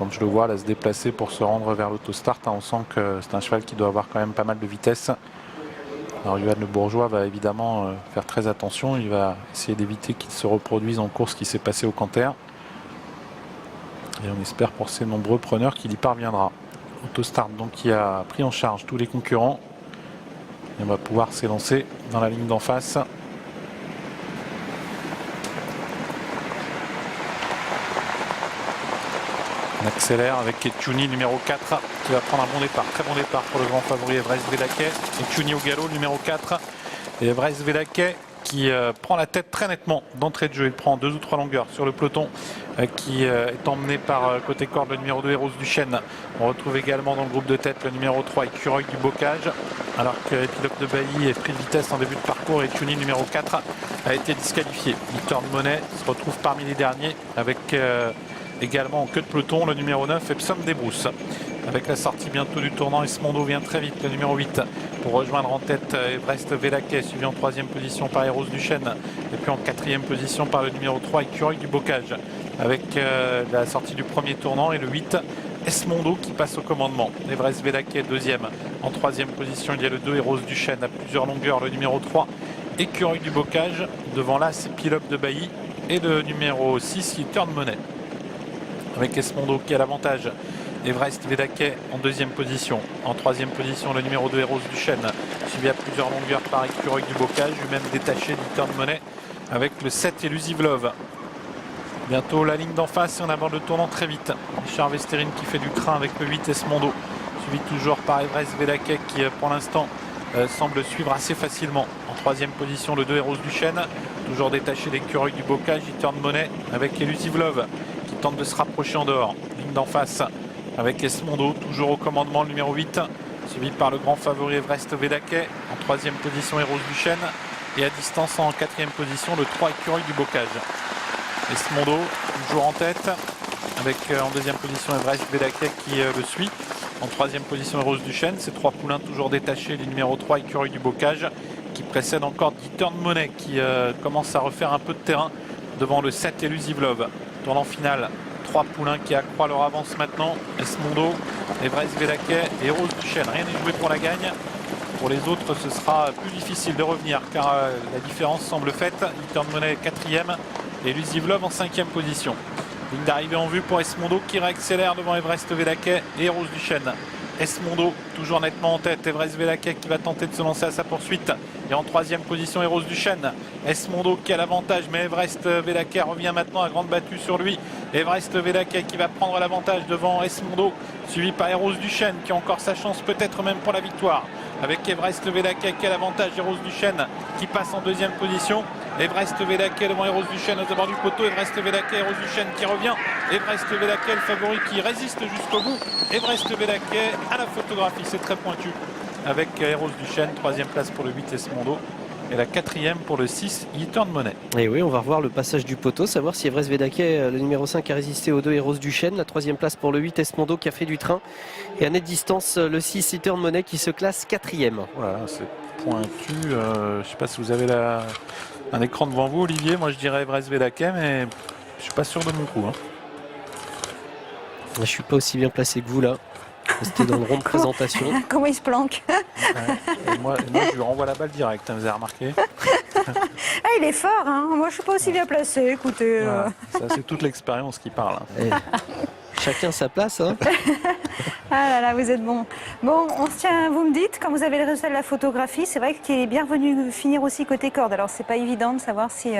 quand je le vois là se déplacer pour se rendre vers l'autostart, hein, on sent que c'est un cheval qui doit avoir quand même pas mal de vitesse. Alors Johan Le Bourgeois va évidemment faire très attention, il va essayer d'éviter qu'il se reproduise en course ce qui s'est passé au Canter. Et on espère pour ces nombreux preneurs qu'il y parviendra. Autostart donc qui a pris en charge tous les concurrents. Et on va pouvoir s'élancer dans la ligne d'en face. On accélère avec Etchouni numéro 4 qui va prendre un bon départ, très bon départ pour le grand favori Everest Vélaquet. Etchouni au galop numéro 4 et Everest Vélaquet qui prend la tête très nettement d'entrée de jeu. Il prend 2 ou 3 longueurs sur le peloton qui est emmené par côté corde le numéro 2 Rose du Chêne. On retrouve également dans le groupe de tête le numéro 3 Écureuil du Bocage, alors que Pilote de Bailly est pris de vitesse en début de parcours et Etchouni numéro 4 a été disqualifié. Turn Money se retrouve parmi les derniers avec également en queue de peloton le numéro 9 Epsom des Brousses. Avec la sortie bientôt du tournant, Esmondo vient très vite, le numéro 8, pour rejoindre en tête Everest Vélaquet, suivi en 3e position par Rose du Chêne, et puis en 4e position par le numéro 3 Écureuil du Bocage, avec la sortie du premier tournant et le 8 Esmondo qui passe au commandement. Everest Vélaquet 2e, en 3e position il y a le 2 Rose du Chêne à plusieurs longueurs, le numéro 3 Écureuil du Bocage, devant là c'est Pilote de Bailly et le numéro 6 qui Turn Money. Avec Esmondo qui a l'avantage. Everest Vélaquet en 2e position. En 3e position, le numéro 2 Rose du Chêne, suivi à plusieurs longueurs par Écureuil du Bocage, lui-même détaché du Turn Money avec le 7 Elusive Love. Bientôt la ligne d'en face et on aborde le tournant très vite. Richard Vesterine qui fait du train avec le 8 Esmondo, suivi toujours par Everest Vélaquet qui pour l'instant semble suivre assez facilement. En 3e position, le 2 Rose du Chêne, toujours détaché d'Écureuil du Bocage, il Turn Money avec Elusive Love qui tente de se rapprocher en dehors. Ligne d'en face avec Esmondo, toujours au commandement, le numéro 8, suivi par le grand favori Everest Vélaquet. En 3e position, Rose du Chêne. Et à distance, en 4e position, le 3 Écureuil du Bocage. Esmondo, toujours en tête, avec en 2e position Everest Vélaquet qui le suit. En 3e position, Rose du Chêne. Ces 3 poulains toujours détachés, le numéro 3 Écureuil du Bocage, qui précède encore Turn Money, qui commence à refaire un peu de terrain devant le 7 Elusive Love. Tournant final. 3 poulains qui accroît leur avance maintenant. Esmondo, Everest Vélaquet et Rose du Chêne. Rien n'est joué pour la gagne. Pour les autres, ce sera plus difficile de revenir car la différence semble faite. Turn Money 4e et Elusive Love en 5e position. Ligne d'arrivée en vue pour Esmondo qui réaccélère devant Everest Vélaquet et Rose du Chêne. Esmondo toujours nettement en tête. Everest Vélaquet qui va tenter de se lancer à sa poursuite. Et en 3e position, Rose du Chêne. Esmondo qui a l'avantage, mais Everest Vélaquet revient maintenant à grande battue sur lui. Everest Vélaquet qui va prendre l'avantage devant Esmondo, suivi par Rose du Chêne qui a encore sa chance peut-être même pour la victoire. Avec Everest Vélaquet qui a l'avantage, Rose du Chêne qui passe en 2e position. Everest Vélaquet devant Rose du Chêne au bord du poteau. Everest Vélaquet et Rose du Chêne qui revient. Everest Vélaquet, le favori qui résiste jusqu'au bout. Everest Vélaquet à la photographie, c'est très pointu. Avec Rose du Chêne, 3e place pour le 8 Esmondo. Et la 4e pour le 6, Turn Money. Et oui, on va revoir le passage du poteau, savoir si Everest Vélaquet, le numéro 5, a résisté aux 2 Rose du Chêne. La 3e place pour le 8 Esmondo qui a fait du train. Et à nette distance, le 6 Turn Money qui se classe 4e. Voilà, c'est pointu. Je ne sais pas si vous avez un écran devant vous, Olivier. Moi, je dirais Everest Vélaquet, mais je ne suis pas sûr de mon coup. Hein. Je ne suis pas aussi bien placé que vous là. C'était dans le rond de présentation. Comment il se planque? Et moi, je lui renvoie la balle directe, hein, vous avez remarqué? Ah, il est fort, hein. Moi je suis pas aussi bien placé, écoutez. Voilà. Ça, c'est toute l'expérience qui parle. Hein. Chacun sa place. Hein. Ah là là, vous êtes bon. Bon, on se tient, vous me dites, quand vous avez le résultat de la photographie, c'est vrai qu'il est bien revenu finir aussi côté corde. Alors c'est pas évident de savoir si